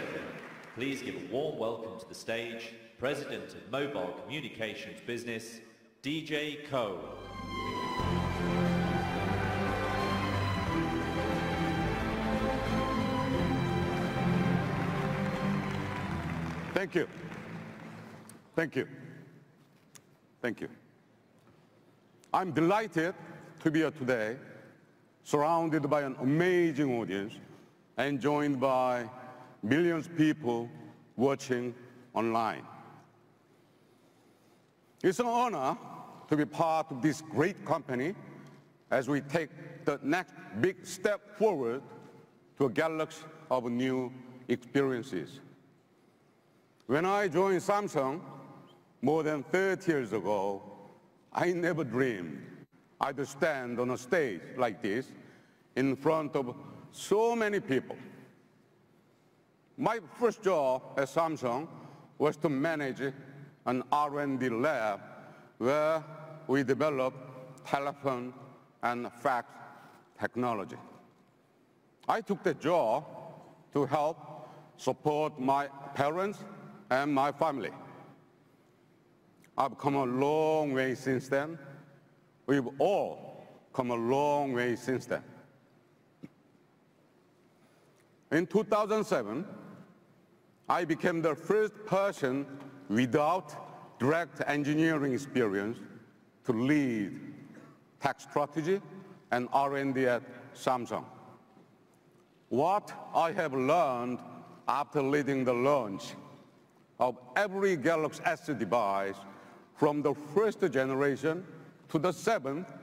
gentlemen, please give a warm welcome to the stage, President of Mobile Communications Business, DJ Ko. Thank you. Thank you. Thank you. I'm delighted to be here today, surrounded by an amazing audience and joined by millions of people watching online. It's an honor to be part of this great company as we take the next big step forward to a galaxy of new experiences. When I joined Samsung more than 30 years ago, I never dreamed I'd stand on a stage like this in front of so many people. My first job at Samsung was to manage an R&D lab where we developed telephone and fax technology. I took the job to help support my parents and my family. I've come a long way since then. We've all come a long way since then. In 2007, I became the first person without direct engineering experience to lead tech strategy and R&D at Samsung. What I have learned after leading the launch of every Galaxy S device from the first generation to the 7th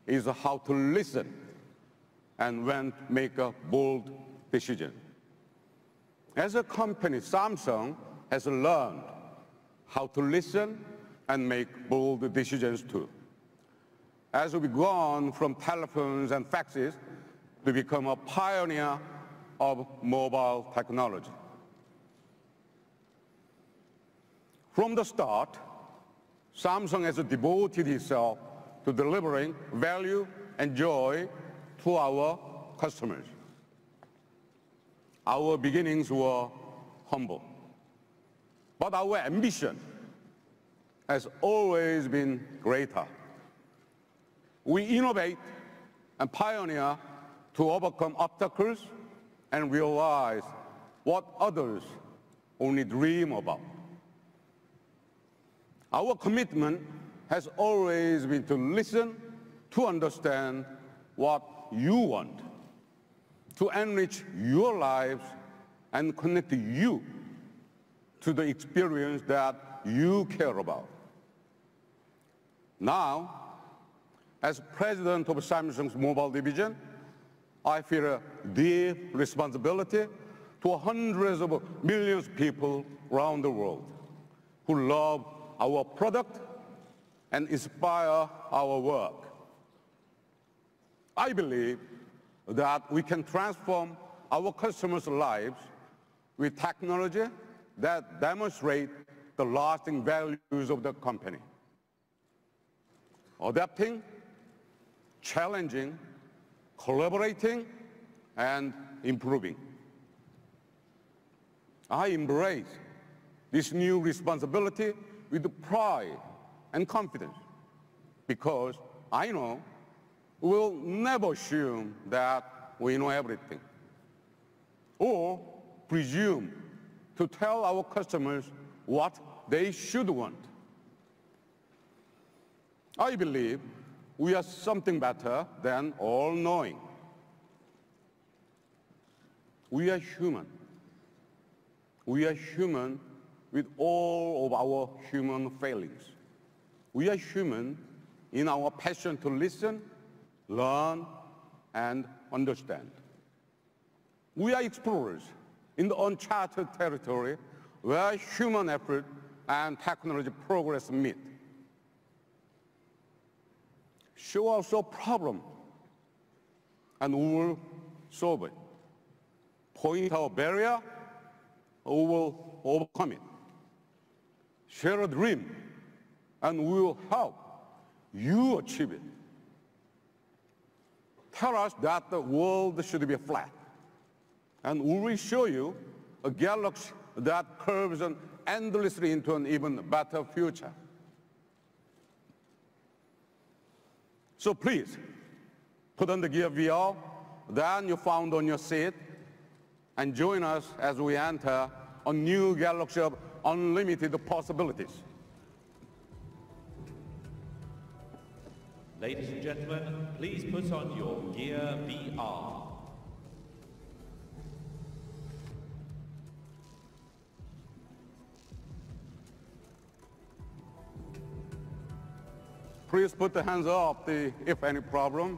is how to listen and when to make a bold decision. As a company, Samsung has learned how to listen and make bold decisions too. As we've gone from telephones and faxes to become a pioneer of mobile technology. From the start, Samsung has devoted itself to delivering value and joy to our customers. Our beginnings were humble, but our ambition has always been greater. We innovate and pioneer to overcome obstacles and realize what others only dream about. Our commitment has always been to listen, to understand what you want, to enrich your lives and connect you to the experience that you care about. Now, as president of Samsung's mobile division, I feel a deep responsibility to hundreds of millions of people around the world who love our product and inspire our work. I believe that we can transform our customers' lives with technology that demonstrate the lasting values of the company. Adapting, challenging, collaborating, and improving. I embrace this new responsibility with pride and confidence because I know we'll never assume that we know everything or presume to tell our customers what they should want. I believe we are something better than all-knowing. We are human. We are human with all of our human failings. We are human in our passion to listen, learn, and understand. We are explorers in the uncharted territory where human effort and technology progress meet. Show us a problem, and we will solve it. Point out a barrier, we will overcome it. Share a dream, and we will help you achieve it. Tell us that the world should be flat, and we will show you a galaxy that curves on endlessly into an even better future. So please, put on the gear VR that you found on your seat and join us as we enter a new galaxy of unlimited possibilities. Ladies and gentlemen, please put on your Gear VR. Please put the hands up if any problem.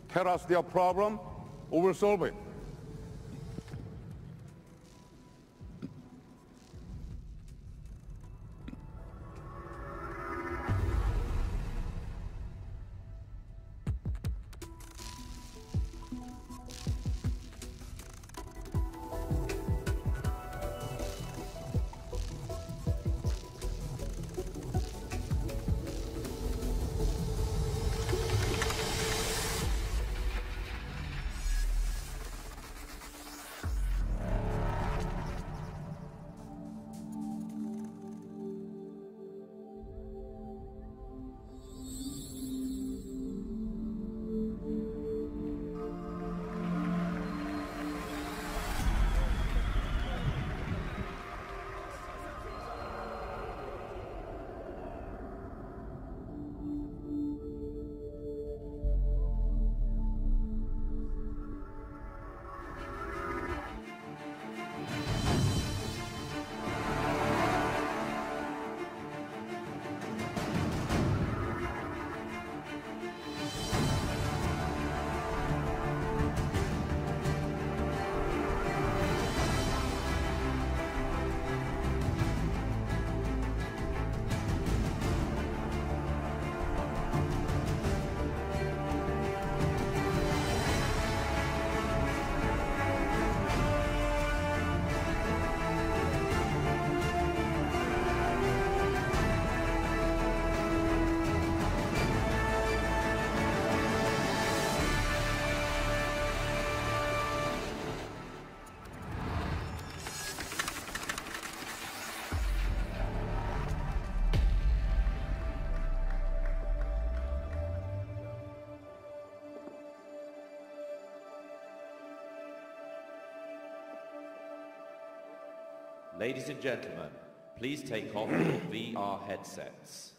Tell us their problem, we will solve it. Ladies and gentlemen, please take off your VR headsets.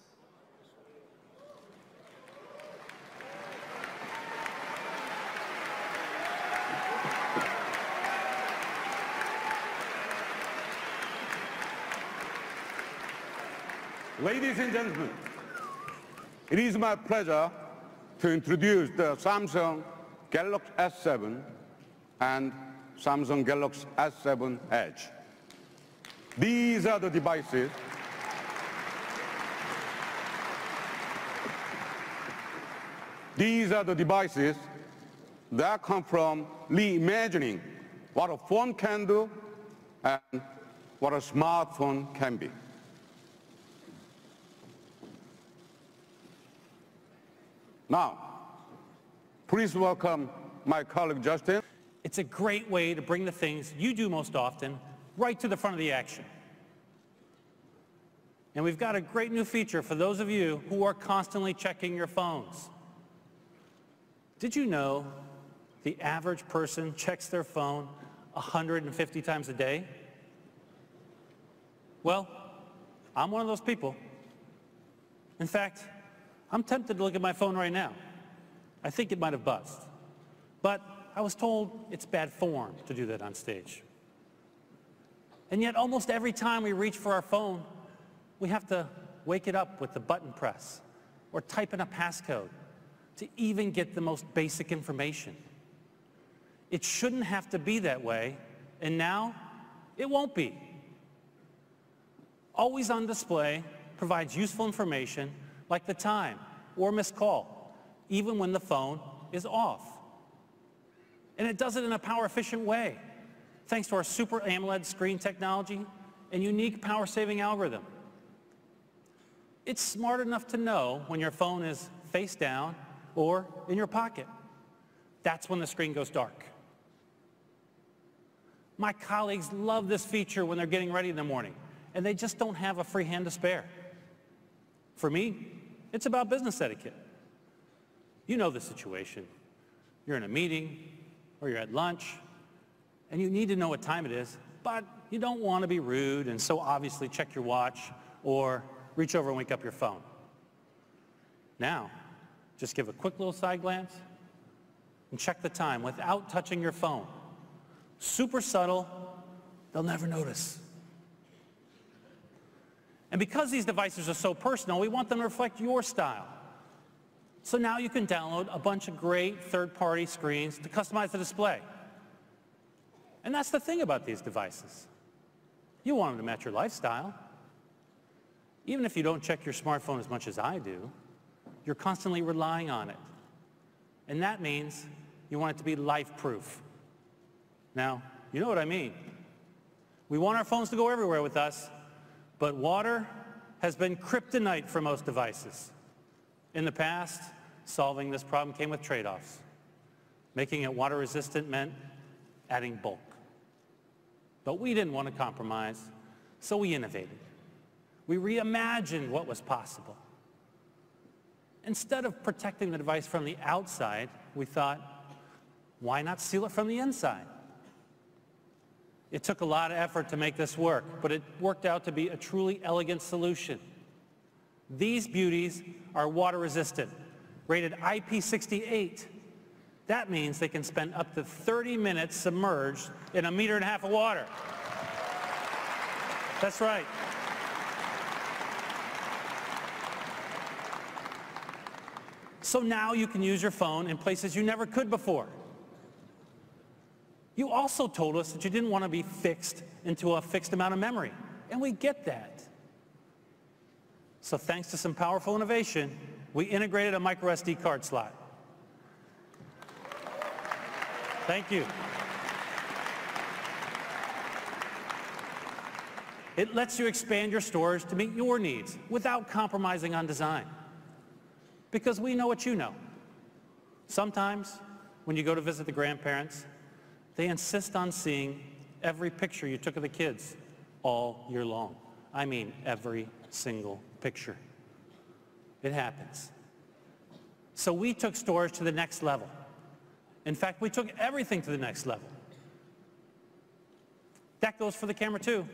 Ladies and gentlemen, it is my pleasure to introduce the Samsung Galaxy S7 and Samsung Galaxy S7 Edge. These are the devices that come from reimagining what a phone can do and what a smartphone can be. Now, please welcome my colleague Justin. It's a great way to bring the things you do most often right to the front of the action. And we've got a great new feature for those of you who are constantly checking your phones. Did you know the average person checks their phone 150 times a day? Well, I'm one of those people. In fact, I'm tempted to look at my phone right now. I think it might have buzzed. But I was told it's bad form to do that on stage. And yet almost every time we reach for our phone, we have to wake it up with the button press or type in a passcode to even get the most basic information. It shouldn't have to be that way, and now it won't be. Always on display provides useful information like the time or missed call, even when the phone is off. And it does it in a power-efficient way, thanks to our Super AMOLED screen technology and unique power-saving algorithm. It's smart enough to know when your phone is face down or in your pocket. That's when the screen goes dark. My colleagues love this feature when they're getting ready in the morning, and they just don't have a free hand to spare. For me, it's about business etiquette. You know the situation. You're in a meeting, or you're at lunch, and you need to know what time it is, but you don't want to be rude and so obviously check your watch or reach over and wake up your phone. Now, just give a quick little side glance and check the time without touching your phone. Super subtle, they'll never notice. And because these devices are so personal, we want them to reflect your style. So now you can download a bunch of great third-party screens to customize the display. And that's the thing about these devices. You want them to match your lifestyle. Even if you don't check your smartphone as much as I do, you're constantly relying on it. And that means you want it to be life-proof. Now, you know what I mean. We want our phones to go everywhere with us, but water has been kryptonite for most devices. In the past, solving this problem came with trade-offs. Making it water-resistant meant adding bulk. But we didn't want to compromise, so we innovated. We reimagined what was possible. Instead of protecting the device from the outside, we thought, why not seal it from the inside? It took a lot of effort to make this work, but it worked out to be a truly elegant solution. These beauties are water resistant, rated IP68. That means they can spend up to 30 minutes submerged in 1.5 meters of water. That's right. So now you can use your phone in places you never could before. You also told us that you didn't want to be fixed into a fixed amount of memory, and we get that. So thanks to some powerful innovation, we integrated a micro SD card slot. Thank you. It lets you expand your storage to meet your needs without compromising on design. Because we know what you know. Sometimes, when you go to visit the grandparents, they insist on seeing every picture you took of the kids all year long. I mean, every single picture. It happens. So we took storage to the next level. In fact, we took everything to the next level. That goes for the camera too.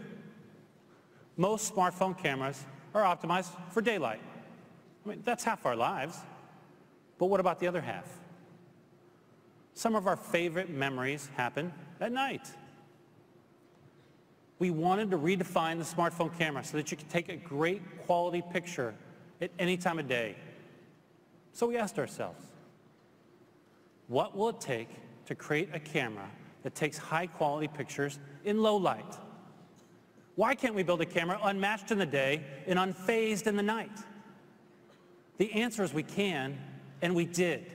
Most smartphone cameras are optimized for daylight. I mean, that's half our lives. But what about the other half? Some of our favorite memories happen at night. We wanted to redefine the smartphone camera so that you could take a great quality picture at any time of day. So we asked ourselves, what will it take to create a camera that takes high quality pictures in low light? Why can't we build a camera unmatched in the day and unfazed in the night? The answer is we can, and we did.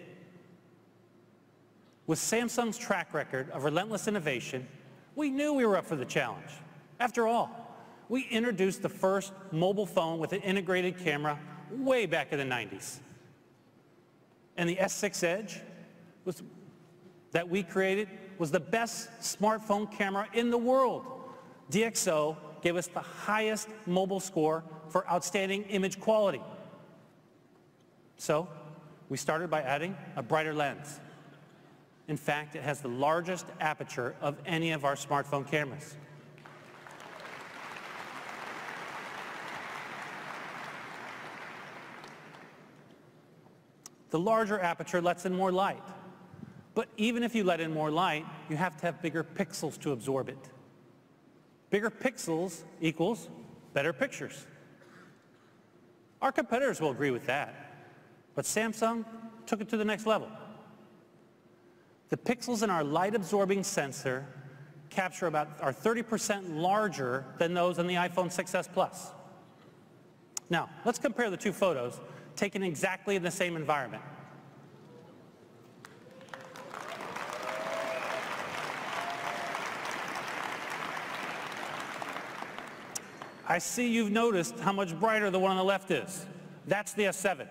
With Samsung's track record of relentless innovation, we knew we were up for the challenge. After all, we introduced the first mobile phone with an integrated camera way back in the 90s. And the S6 Edge that we created was the best smartphone camera in the world. DxO gave us the highest mobile score for outstanding image quality. So we started by adding a brighter lens. In fact, it has the largest aperture of any of our smartphone cameras. The larger aperture lets in more light. But even if you let in more light, you have to have bigger pixels to absorb it. Bigger pixels equals better pictures. Our competitors will agree with that. But Samsung took it to the next level. The pixels in our light-absorbing sensor are 30% larger than those in the iPhone 6s Plus. Now, let's compare the two photos taken exactly in the same environment. I see you've noticed how much brighter the one on the left is. That's the S7.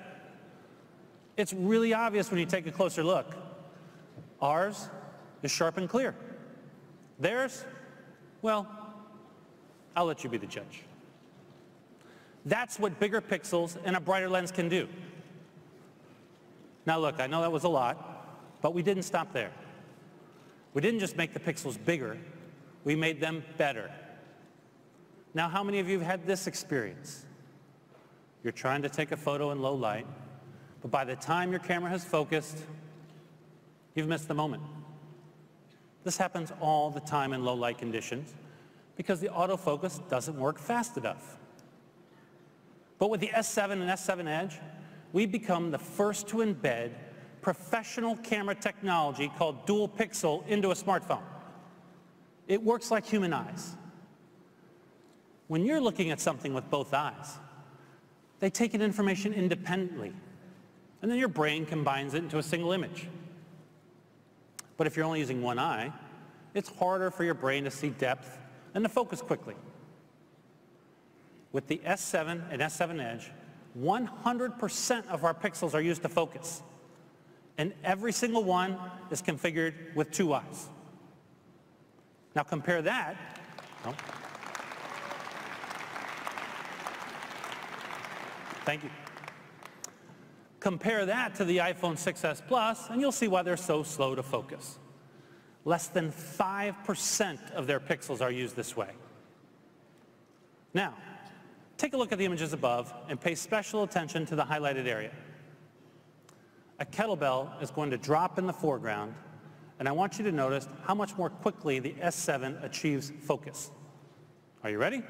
It's really obvious when you take a closer look. Ours is sharp and clear. Theirs, Well, I'll let you be the judge. That's what bigger pixels and a brighter lens can do. Now look, I know that was a lot, but we didn't stop there. We didn't just make the pixels bigger, we made them better. Now, how many of you have had this experience? You're trying to take a photo in low light, but by the time your camera has focused, you've missed the moment. This happens all the time in low light conditions because the autofocus doesn't work fast enough. But with the S7 and S7 Edge, we've become the first to embed professional camera technology called dual pixel into a smartphone. It works like human eyes. When you're looking at something with both eyes, they take in information independently, and then your brain combines it into a single image. But if you're only using one eye, it's harder for your brain to see depth and to focus quickly. With the S7 and S7 Edge, 100% of our pixels are used to focus, and every single one is configured with two eyes. Now compare that, thank you. Compare that to the iPhone 6s Plus, and you'll see why they're so slow to focus. Less than 5% of their pixels are used this way. Now, take a look at the images above and pay special attention to the highlighted area. A kettlebell is going to drop in the foreground, and I want you to notice how much more quickly the S7 achieves focus. Are you ready?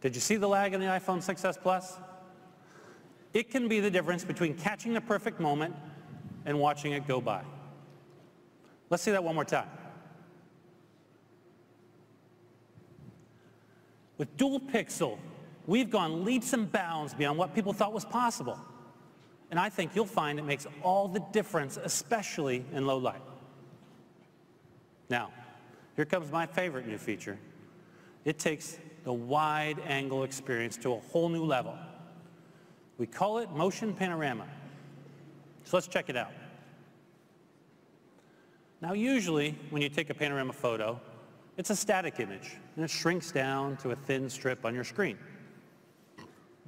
Did you see the lag in the iPhone 6s Plus? It can be the difference between catching the perfect moment and watching it go by. Let's see that one more time. With dual pixel, we've gone leaps and bounds beyond what people thought was possible. And I think you'll find it makes all the difference, especially in low light. Now, here comes my favorite new feature. It takes the wide angle experience to a whole new level. We call it motion panorama. So let's check it out. Now usually when you take a panorama photo, it's a static image and it shrinks down to a thin strip on your screen.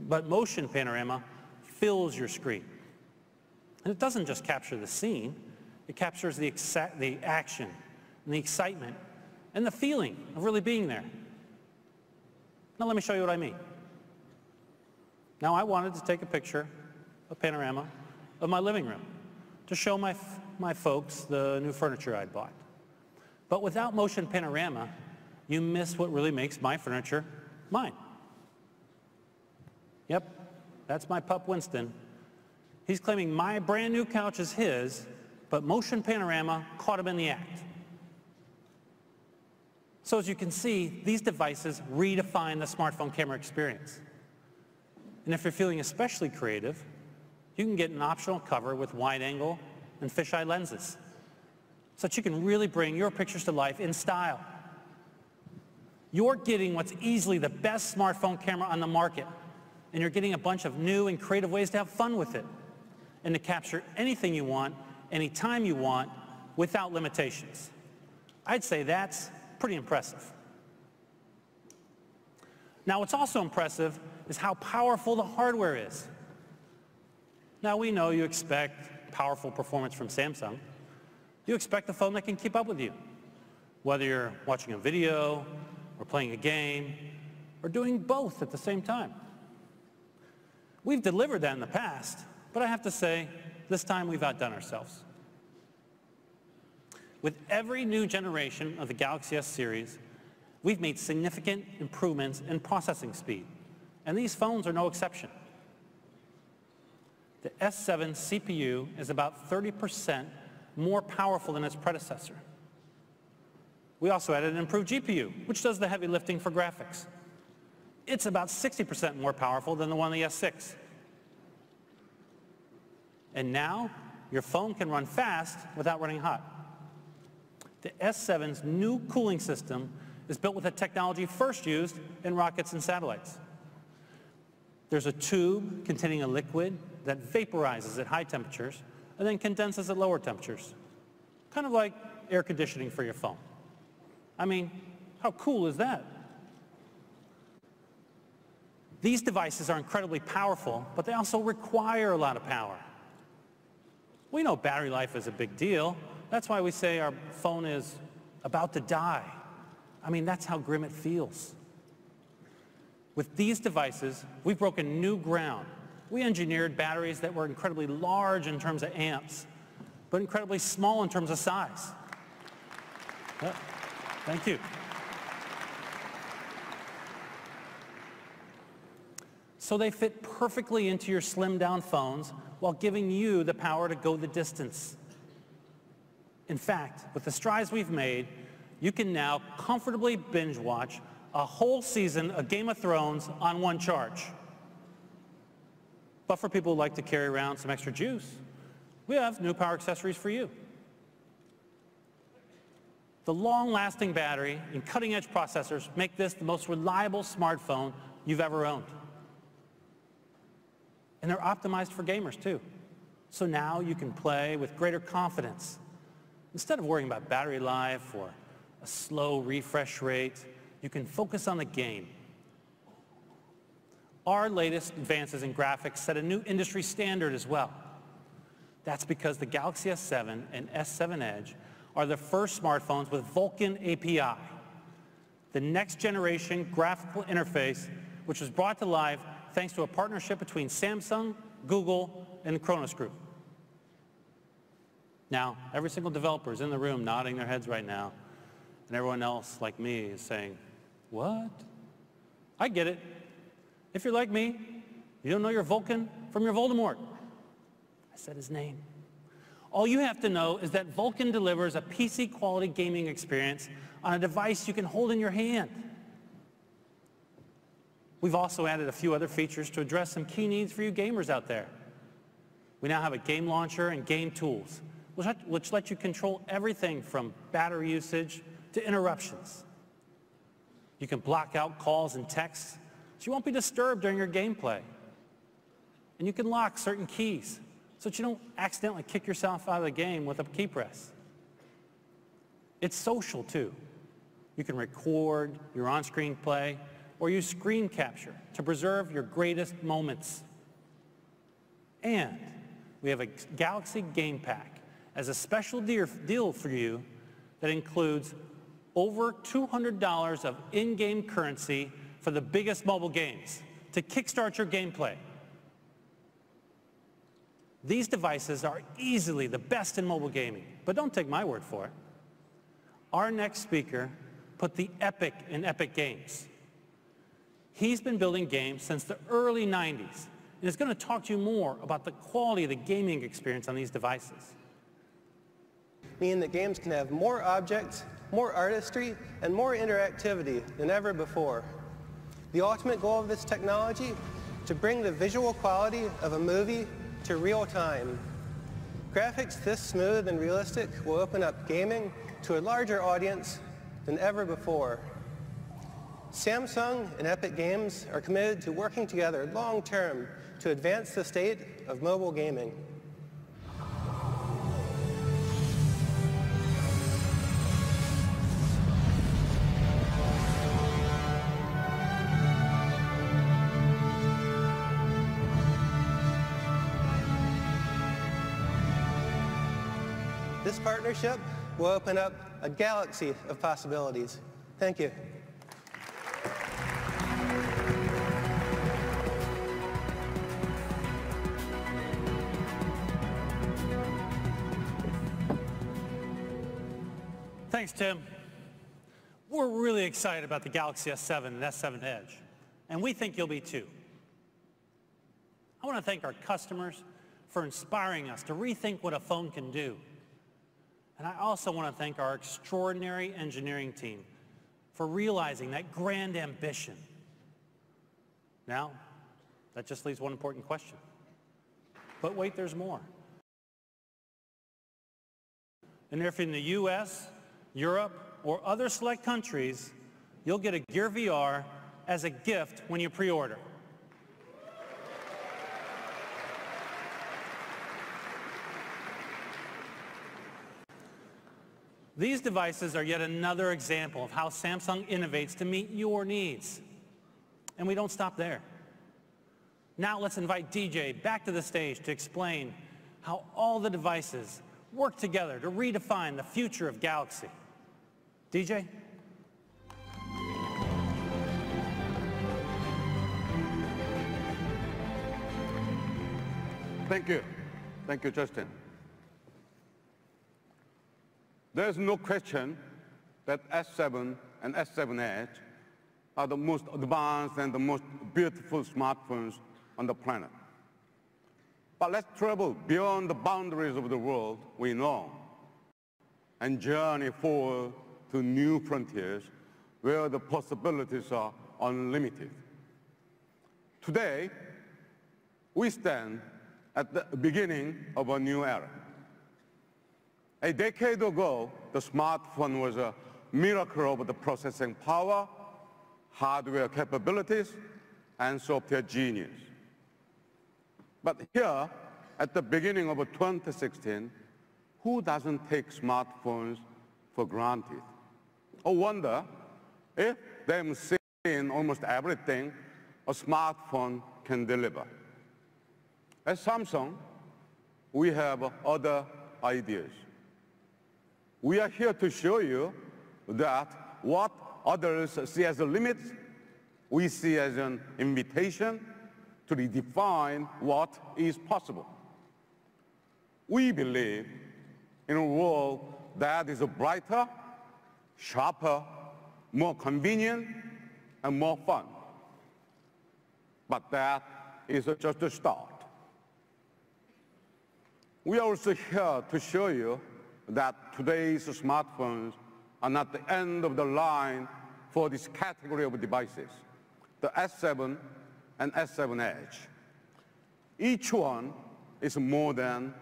But motion panorama fills your screen. And it doesn't just capture the scene, it captures the action and the excitement and the feeling of really being there. Now let me show you what I mean. Now I wanted to take a picture, a panorama, of my living room to show my folks the new furniture I'd bought. But without motion panorama, you miss what really makes my furniture mine. Yep, that's my pup Winston. He's claiming my brand new couch is his, but motion panorama caught him in the act. So as you can see, these devices redefine the smartphone camera experience. And if you're feeling especially creative, you can get an optional cover with wide angle and fisheye lenses so that you can really bring your pictures to life in style. You're getting what's easily the best smartphone camera on the market, and you're getting a bunch of new and creative ways to have fun with it and to capture anything you want, anytime you want, without limitations. I'd say that's pretty impressive. Now, what's also impressive is how powerful the hardware is. Now, we know you expect powerful performance from Samsung. You expect a phone that can keep up with you, whether you're watching a video or playing a game or doing both at the same time. We've delivered that in the past, but I have to say, this time we've outdone ourselves. With every new generation of the Galaxy S series, we've made significant improvements in processing speed, and these phones are no exception. The S7 CPU is about 30% more powerful than its predecessor. We also added an improved GPU, which does the heavy lifting for graphics. It's about 60% more powerful than the one on the S6. And now, your phone can run fast without running hot. The S7's new cooling system is built with a technology first used in rockets and satellites. There's a tube containing a liquid that vaporizes at high temperatures and then condenses at lower temperatures, kind of like air conditioning for your phone. I mean, how cool is that? These devices are incredibly powerful, but they also require a lot of power. We know battery life is a big deal. That's why we say our phone is about to die. I mean, that's how grim it feels. With these devices, we've broken new ground. We engineered batteries that were incredibly large in terms of amps, but incredibly small in terms of size. Thank you. So they fit perfectly into your slimmed-down phones while giving you the power to go the distance. In fact, with the strides we've made, you can now comfortably binge-watch a whole season of Game of Thrones on one charge. But for people who like to carry around some extra juice, we have new power accessories for you. The long-lasting battery and cutting-edge processors make this the most reliable smartphone you've ever owned. And they're optimized for gamers, too. So now you can play with greater confidence. Instead of worrying about battery life or a slow refresh rate, you can focus on the game. Our latest advances in graphics set a new industry standard as well. That's because the Galaxy S7 and S7 Edge are the first smartphones with Vulkan API, the next generation graphical interface which was brought to life thanks to a partnership between Samsung, Google, and the Kronos Group. Now, every single developer is in the room nodding their heads right now, and everyone else, like me, is saying, what? I get it. If you're like me, you don't know your Vulkan from your Voldemort. I said his name. All you have to know is that Vulkan delivers a PC-quality gaming experience on a device you can hold in your hand. We've also added a few other features to address some key needs for you gamers out there. We now have a game launcher and game tools, which let you control everything from battery usage to interruptions. You can block out calls and texts so you won't be disturbed during your gameplay. And you can lock certain keys so that you don't accidentally kick yourself out of the game with a key press. It's social, too. You can record your on-screen play or use screen capture to preserve your greatest moments. And we have a Galaxy Game Pack as a special deal for you that includes over $200 of in-game currency for the biggest mobile games to kickstart your gameplay. These devices are easily the best in mobile gaming, but don't take my word for it. Our next speaker put the epic in epic games. He's been building games since the early 90s and is going to talk to you more about the quality of the gaming experience on these devices. Meaning that games can have more objects, more artistry, and more interactivity than ever before. The ultimate goal of this technology, to bring the visual quality of a movie to real time. Graphics this smooth and realistic will open up gaming to a larger audience than ever before. Samsung and Epic Games are committed to working together long-term to advance the state of mobile gaming. This partnership will open up a galaxy of possibilities. Thank you. Thanks, Tim. We're really excited about the Galaxy S7 and S7 Edge, and we think you'll be too. I want to thank our customers for inspiring us to rethink what a phone can do. And I also want to thank our extraordinary engineering team for realizing that grand ambition. Now, that just leaves one important question. But wait, there's more. And if in the US, Europe, or other select countries, you'll get a Gear VR as a gift when you pre-order. These devices are yet another example of how Samsung innovates to meet your needs. And we don't stop there. Now let's invite DJ back to the stage to explain how all the devices work together to redefine the future of Galaxy. DJ? Thank you. Thank you, Justin. There's no question that S7 and S7 Edge are the most advanced and the most beautiful smartphones on the planet. But let's travel beyond the boundaries of the world we know and journey forward to new frontiers where the possibilities are unlimited. Today, we stand at the beginning of a new era. A decade ago, the smartphone was a miracle of the processing power, hardware capabilities, and software genius. But here, at the beginning of 2016, who doesn't take smartphones for granted? I wonder if they've seen almost everything a smartphone can deliver. At Samsung, we have other ideas. We are here to show you that what others see as a limit, we see as an invitation to redefine what is possible. We believe in a world that is brighter, sharper, more convenient, and more fun. But that is just a start. We are also here to show you that today's smartphones are not the end of the line for this category of devices, the S7 and S7 Edge. Each one is more than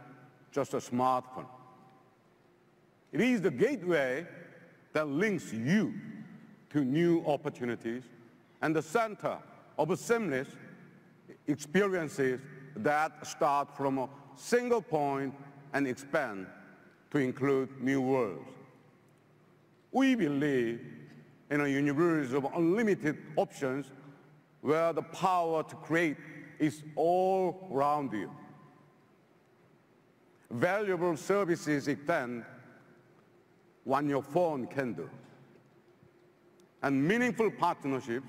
just a smartphone. It is the gateway that links you to new opportunities and the center of seamless experiences that start from a single point and expand to include new worlds. We believe in a universe of unlimited options where the power to create is all around you. Valuable services extend what your phone can do. And meaningful partnerships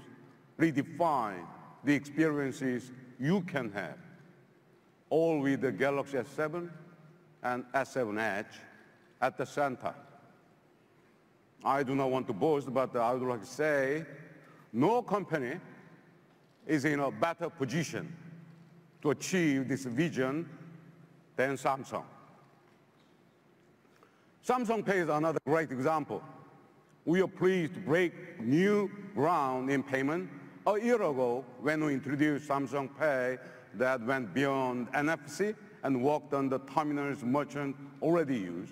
redefine the experiences you can have, all with the Galaxy S7 and S7 Edge at the center. I do not want to boast, but I would like to say no company is in a better position to achieve this vision than Samsung. Samsung Pay is another great example. We are pleased to break new ground in payment a year ago when we introduced Samsung Pay that went beyond NFC and worked on the terminals merchants already use.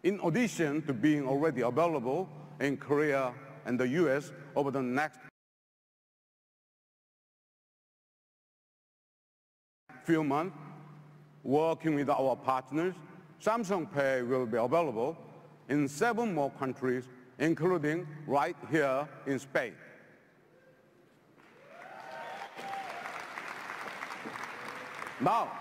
In addition to being already available in Korea and the US over the next few months, working with our partners, Samsung Pay will be available in 7 more countries, including right here in Spain. Now,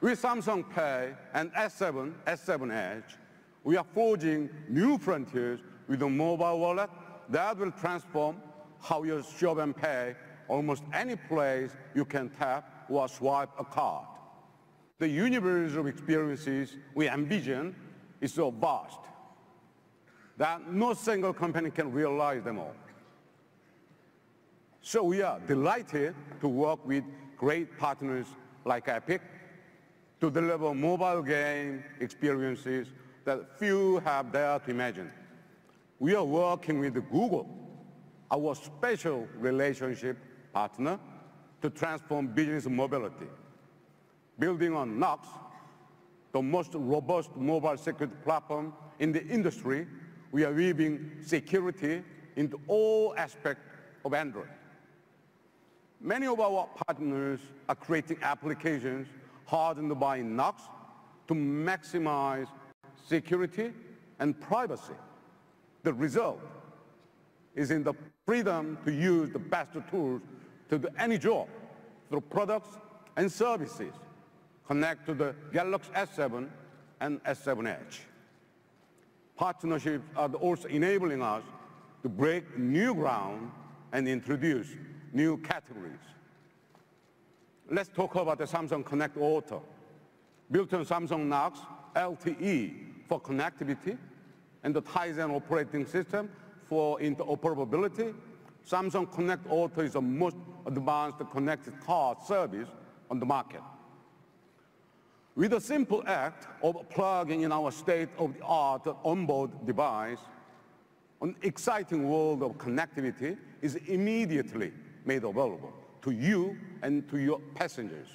with Samsung Pay and S7, S7 Edge, we are forging new frontiers with a mobile wallet that will transform how you shop and pay almost any place you can tap or swipe a card. The universe of experiences we envision is so vast that no single company can realize them all. So we are delighted to work with great partners like Epic to deliver mobile game experiences that few have dared to imagine. We are working with Google, our special relationship partner, to transform business mobility. Building on Knox, the most robust mobile security platform in the industry, we are weaving security into all aspects of Android. Many of our partners are creating applications hardened by Knox to maximize security, and privacy. The result is in the freedom to use the best tools to do any job through products and services connect to the Galaxy S7 and S7 Edge. Partnerships are also enabling us to break new ground and introduce new categories. Let's talk about the Samsung Connect Auto. Built on Samsung Knox LTE for connectivity and the Tizen operating system for interoperability, Samsung Connect Auto is the most advanced connected car service on the market. With a simple act of plugging in our state-of-the-art onboard device, an exciting world of connectivity is immediately made available to you and to your passengers.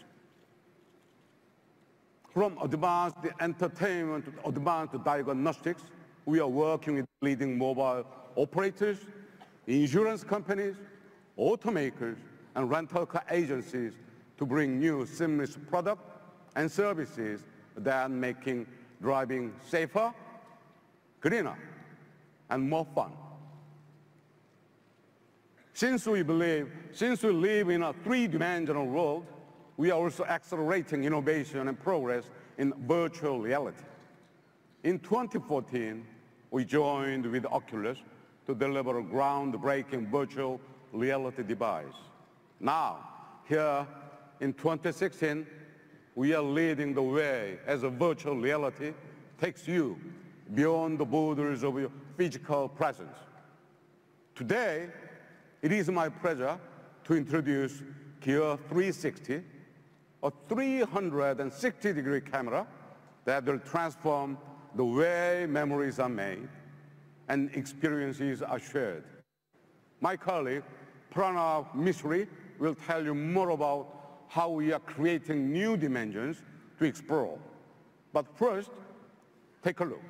From advanced entertainment to advanced diagnostics, we are working with leading mobile operators, insurance companies, automakers, and rental car agencies to bring new seamless products and services that are making driving safer, greener, and more fun. Since we live in a three-dimensional world, we are also accelerating innovation and progress in virtual reality. In 2014, we joined with Oculus to deliver a groundbreaking virtual reality device. Now, here in 2016, we are leading the way as a virtual reality takes you beyond the borders of your physical presence. Today, it is my pleasure to introduce Gear 360, a 360-degree camera that will transform the way memories are made and experiences are shared. My colleague, Pranav Mishri, will tell you more about how we are creating new dimensions to explore. But first, take a look.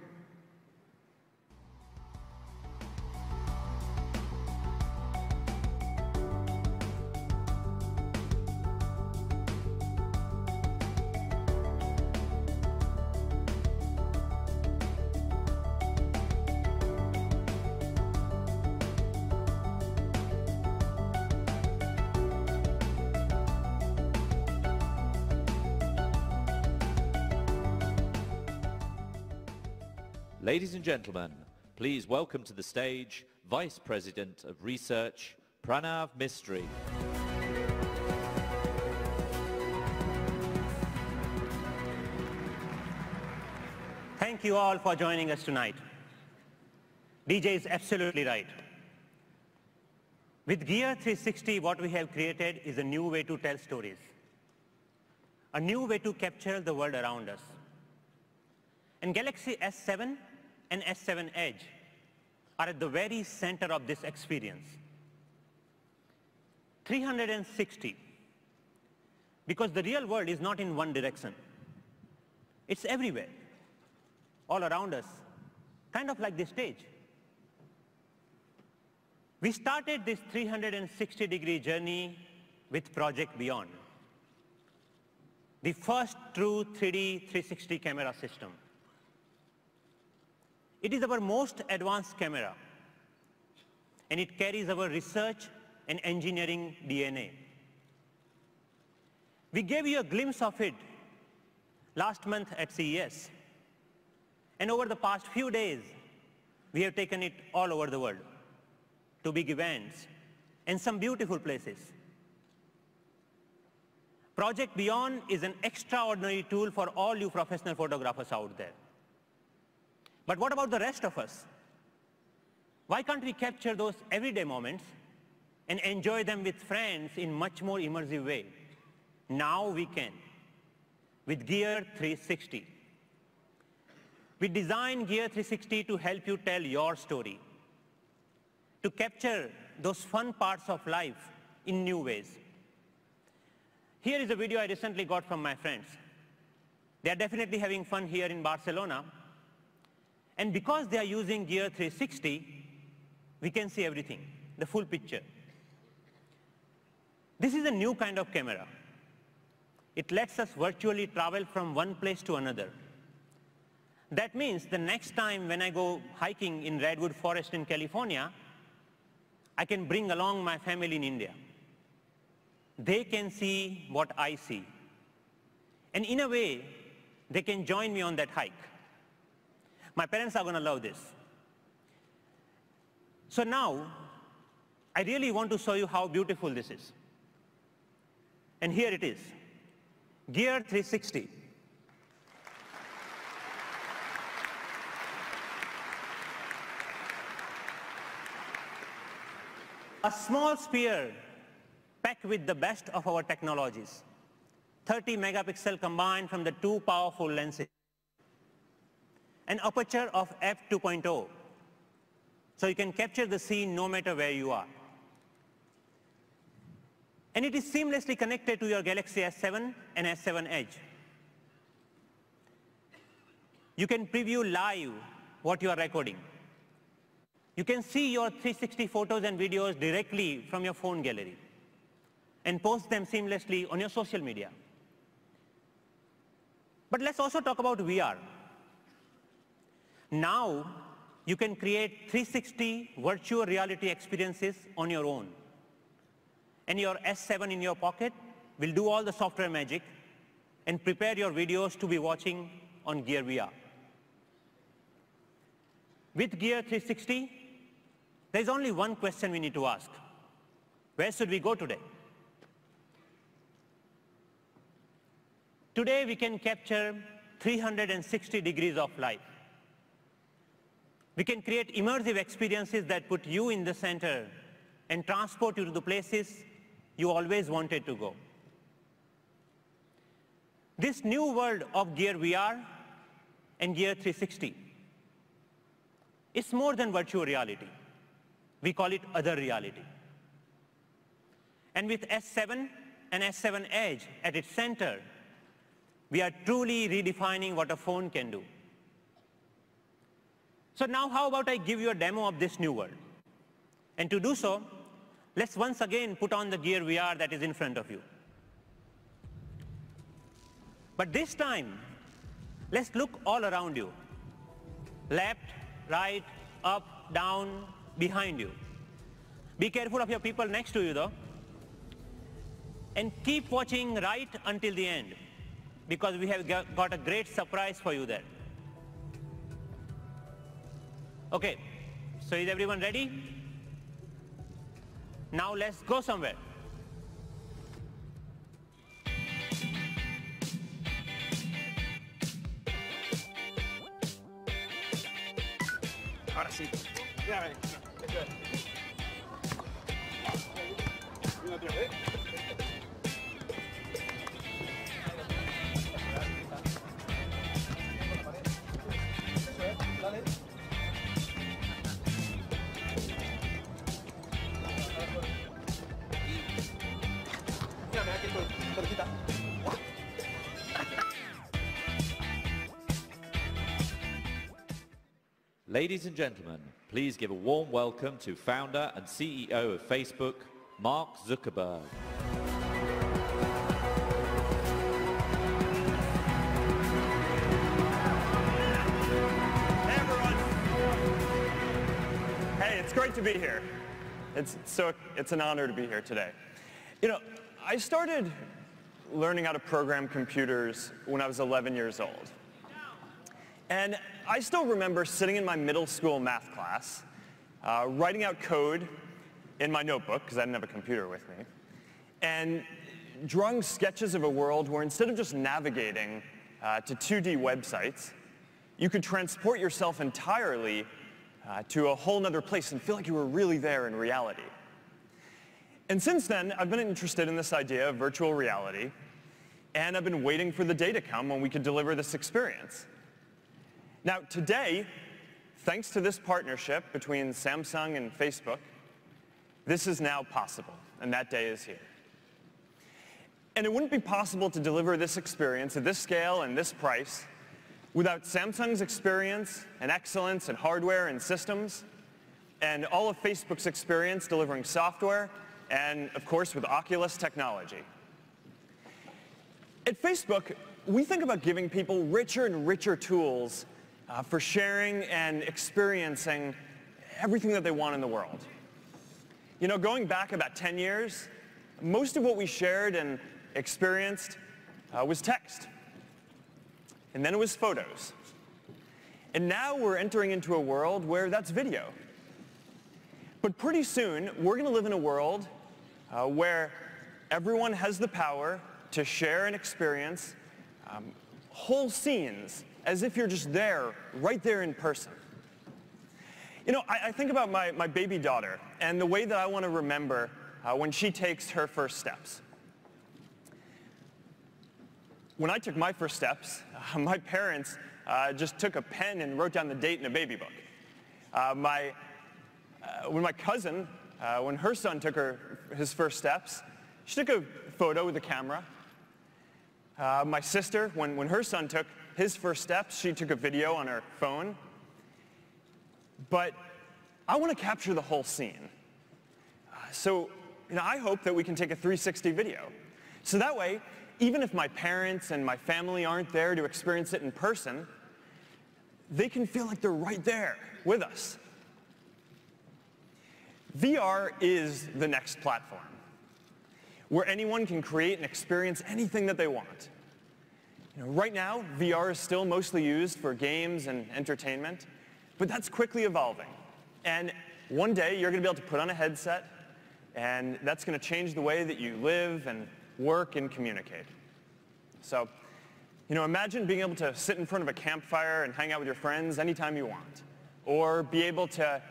Ladies and gentlemen, please welcome to the stage Vice President of Research, Pranav Mistry. Thank you all for joining us tonight. DJ is absolutely right. With Gear 360, what we have created is a new way to tell stories, a new way to capture the world around us. And Galaxy S7 and S7 Edge are at the very center of this experience. 360, because the real world is not in one direction. It's everywhere, all around us, kind of like this stage. We started this 360-degree journey with Project Beyond, the first true 3D 360 camera system. It is our most advanced camera, and it carries our research and engineering DNA. We gave you a glimpse of it last month at CES, and over the past few days, we have taken it all over the world to big events and some beautiful places. Project Beyond is an extraordinary tool for all you professional photographers out there. But what about the rest of us? Why can't we capture those everyday moments and enjoy them with friends in much more immersive way? Now we can, with Gear 360. We designed Gear 360 to help you tell your story, to capture those fun parts of life in new ways. Here is a video I recently got from my friends. They are definitely having fun here in Barcelona. And because they are using Gear 360, we can see everything, the full picture. This is a new kind of camera. It lets us virtually travel from one place to another. That means the next time when I go hiking in Redwood Forest in California, I can bring along my family in India. They can see what I see. And in a way, they can join me on that hike. My parents are going to love this. So now, I really want to show you how beautiful this is. And here it is, Gear 360. A small sphere packed with the best of our technologies. 30 megapixel combined from the two powerful lenses. An aperture of f2.0, so you can capture the scene no matter where you are. And it is seamlessly connected to your Galaxy S7 and S7 Edge. You can preview live what you are recording. You can see your 360 photos and videos directly from your phone gallery and post them seamlessly on your social media. But let's also talk about VR. Now, you can create 360 virtual reality experiences on your own. And your S7 in your pocket will do all the software magic and prepare your videos to be watching on Gear VR. With Gear 360, there's only one question we need to ask. Where should we go today? Today, we can capture 360 degrees of life. We can create immersive experiences that put you in the center and transport you to the places you always wanted to go. This new world of Gear VR and Gear 360 is more than virtual reality. We call it other reality. And with S7 and S7 Edge at its center, we are truly redefining what a phone can do. So now how about I give you a demo of this new world? And to do so, let's once again put on the Gear VR that is in front of you. But this time, let's look all around you. Left, right, up, down, behind you. Be careful of your people next to you though. And keep watching right until the end, because we have got a great surprise for you there. Okay, so is everyone ready? Now let's go somewhere. Ahora sí. Mira, good. Ladies and gentlemen, please give a warm welcome to founder and CEO of Facebook, Mark Zuckerberg. Hey everyone. Hey, it's great to be here. It's an honor to be here today. You know, I started learning how to program computers when I was 11 years old. And I still remember sitting in my middle school math class, writing out code in my notebook, because I didn't have a computer with me, and drawing sketches of a world where instead of just navigating to 2D websites, you could transport yourself entirely to a whole nother place and feel like you were really there in reality. And since then, I've been interested in this idea of virtual reality, and I've been waiting for the day to come when we could deliver this experience. Now, today, thanks to this partnership between Samsung and Facebook, this is now possible, and that day is here. And it wouldn't be possible to deliver this experience at this scale and this price without Samsung's experience and excellence in hardware and systems, and all of Facebook's experience delivering software, and of course with Oculus technology. At Facebook, we think about giving people richer and richer tools for sharing and experiencing everything that they want in the world. You know, going back about 10 years, most of what we shared and experienced was text. And then it was photos. And now we're entering into a world where that's video. But pretty soon, we're going to live in a world where everyone has the power to share and experience whole scenes as if you're just there, right there in person. You know, I think about my baby daughter and the way that I want to remember when she takes her first steps. When I took my first steps, my parents just took a pen and wrote down the date in a baby book. When my cousin, when her son took his first steps, she took a photo with a camera. My sister, when her son took his first steps, she took a video on her phone. But I want to capture the whole scene. So I hope that we can take a 360 video. So that way, even if my parents and my family aren't there to experience it in person, they can feel like they're right there with us. VR is the next platform, where anyone can create and experience anything that they want. Right now, VR is still mostly used for games and entertainment, but that's quickly evolving. And one day, you're going to be able to put on a headset, and that's going to change the way that you live and work and communicate. So, imagine being able to sit in front of a campfire and hang out with your friends anytime you want, or be able to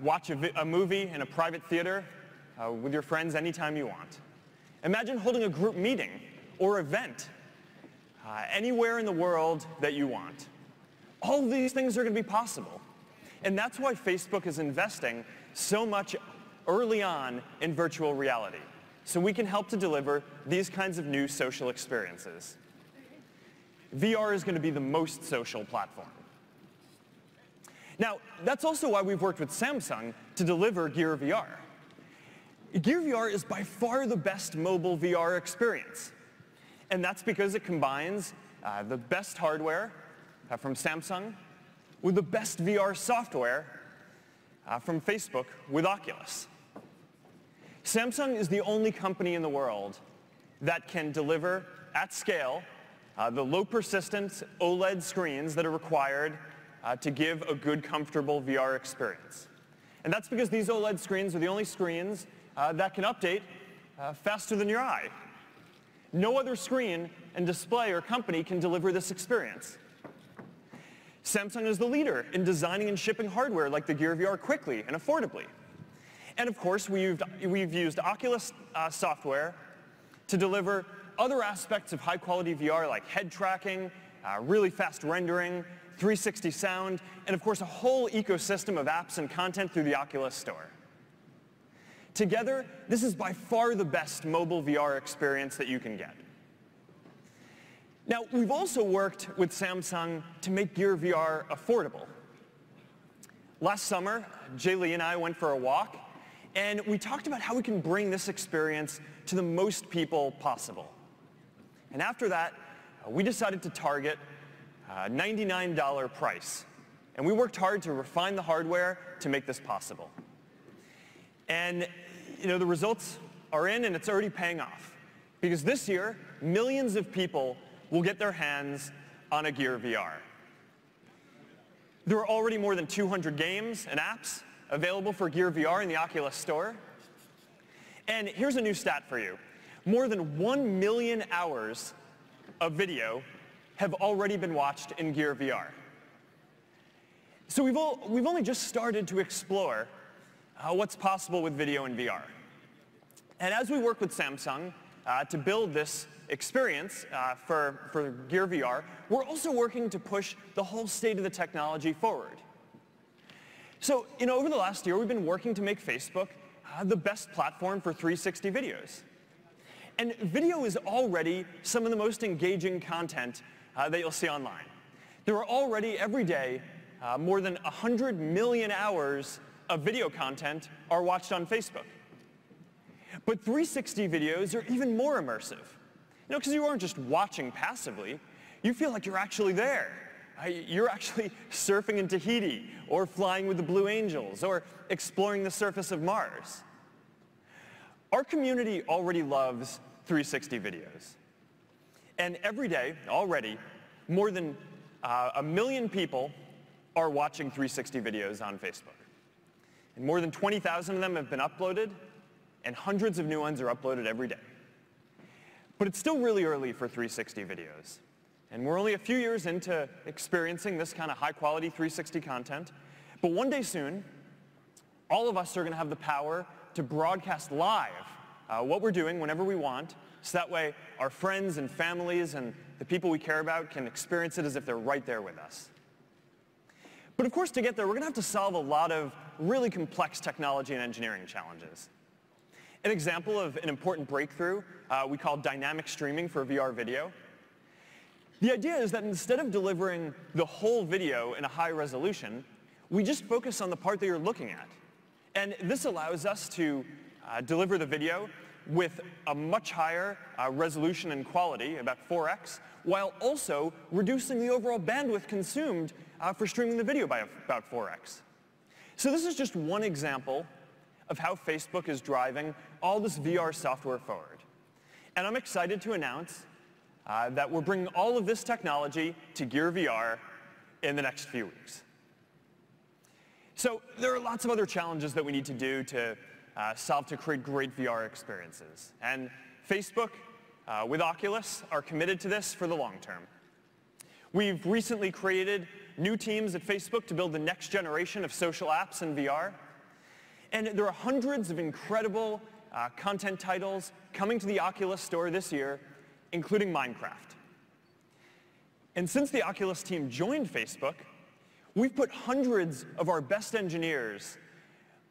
watch a movie in a private theater with your friends anytime you want. Imagine holding a group meeting or event anywhere in the world that you want. All these things are going to be possible. And that's why Facebook is investing so much early on in virtual reality, so we can help to deliver these kinds of new social experiences. VR is going to be the most social platform. Now, that's also why we've worked with Samsung to deliver Gear VR. Gear VR is by far the best mobile VR experience. And that's because it combines the best hardware from Samsung with the best VR software from Facebook with Oculus. Samsung is the only company in the world that can deliver at scale the low persistence OLED screens that are required to give a good, comfortable VR experience. And that's because these OLED screens are the only screens that can update faster than your eye. No other screen and display or company can deliver this experience. Samsung is the leader in designing and shipping hardware like the Gear VR quickly and affordably. And of course, we've used Oculus software to deliver other aspects of high-quality VR like head tracking, really fast rendering, 360 sound, and of course a whole ecosystem of apps and content through the Oculus Store. Together, this is by far the best mobile VR experience that you can get. Now, we've also worked with Samsung to make Gear VR affordable. Last summer, Jay Lee and I went for a walk, and we talked about how we can bring this experience to the most people possible. And after that, we decided to target a $99 price. And we worked hard to refine the hardware to make this possible. And the results are in, and it's already paying off. Because this year, millions of people will get their hands on a Gear VR. There are already more than 200 games and apps available for Gear VR in the Oculus Store. And here's a new stat for you. More than 1 million hours of video have already been watched in Gear VR. So we've only just started to explore what's possible with video in VR. And as we work with Samsung to build this experience for Gear VR, we're also working to push the whole state of the technology forward. So, over the last year, we've been working to make Facebook the best platform for 360 videos. And video is already some of the most engaging content that you'll see online. There are already, every day, more than 100 million hours of video content are watched on Facebook. But 360 videos are even more immersive. Because you aren't just watching passively, you feel like you're actually there, You're actually surfing in Tahiti, or flying with the Blue Angels, or exploring the surface of Mars. Our community already loves 360 videos. And every day, already, more than 1 million people are watching 360 videos on Facebook. And more than 20,000 of them have been uploaded, and hundreds of new ones are uploaded every day. But it's still really early for 360 videos. And we're only a few years into experiencing this kind of high-quality 360 content. But one day soon, all of us are going to have the power to broadcast live what we're doing whenever we want, so that way our friends and families and the people we care about can experience it as if they're right there with us. But of course, to get there, we're going to have to solve a lot of really complex technology and engineering challenges. An example of an important breakthrough we call dynamic streaming for VR video. The idea is that instead of delivering the whole video in a high resolution, we just focus on the part that you're looking at. And this allows us to deliver the video with a much higher resolution and quality, about 4x, while also reducing the overall bandwidth consumed for streaming the video by about 4x. So this is just one example of how Facebook is driving all this VR software forward. And I'm excited to announce that we're bringing all of this technology to Gear VR in the next few weeks. So there are lots of other challenges that we need to do to solve to create great VR experiences. And Facebook, with Oculus, are committed to this for the long term. We've recently created new teams at Facebook to build the next generation of social apps in VR. And there are hundreds of incredible content titles coming to the Oculus store this year, including Minecraft. And since the Oculus team joined Facebook, we've put hundreds of our best engineers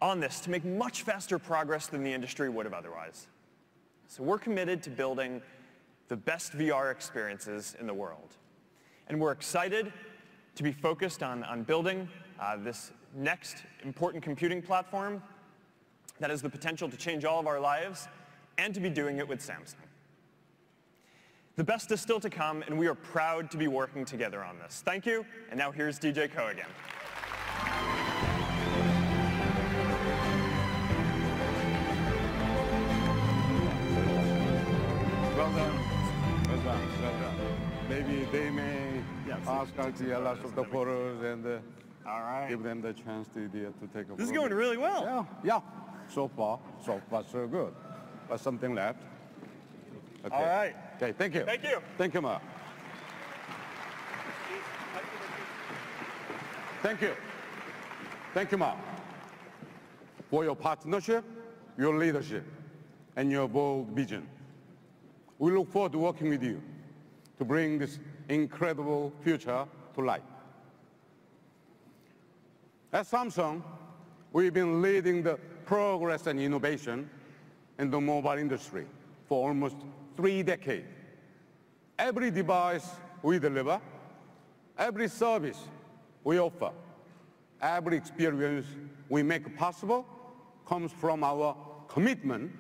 on this to make much faster progress than the industry would have otherwise. So we're committed to building the best VR experiences in the world. And we're excited to be focused on building this next important computing platform that has the potential to change all of our lives, and to be doing it with Samsung. The best is still to come, and we are proud to be working together on this. Thank you, and now here's DJ Ko again. Well done. Well done. Well done. Maybe they may ask us to lots of the photos and All right. give them the chance to take a photo. This is going really well. Yeah, yeah. So far, so good. But something left. Okay. All right. Okay, thank you. Thank you. Thank you, Mark. Thank you. Thank you, Mark, for your partnership, your leadership, and your bold vision. We look forward to working with you to bring this incredible future to life. At Samsung, we've been leading the progress and innovation in the mobile industry for almost 3 decades. Every device we deliver, every service we offer, every experience we make possible comes from our commitment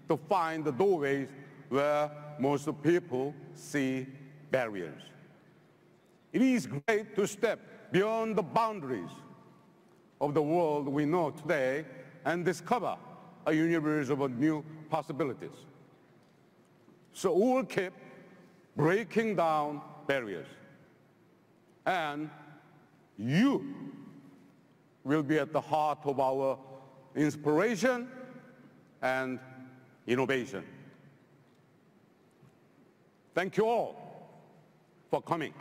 to find the doorways where most people see barriers. It is great to step beyond the boundaries of the world we know today and discover a universe of new possibilities. So we will keep breaking down barriers. And you will be at the heart of our inspiration and innovation. Thank you all for coming.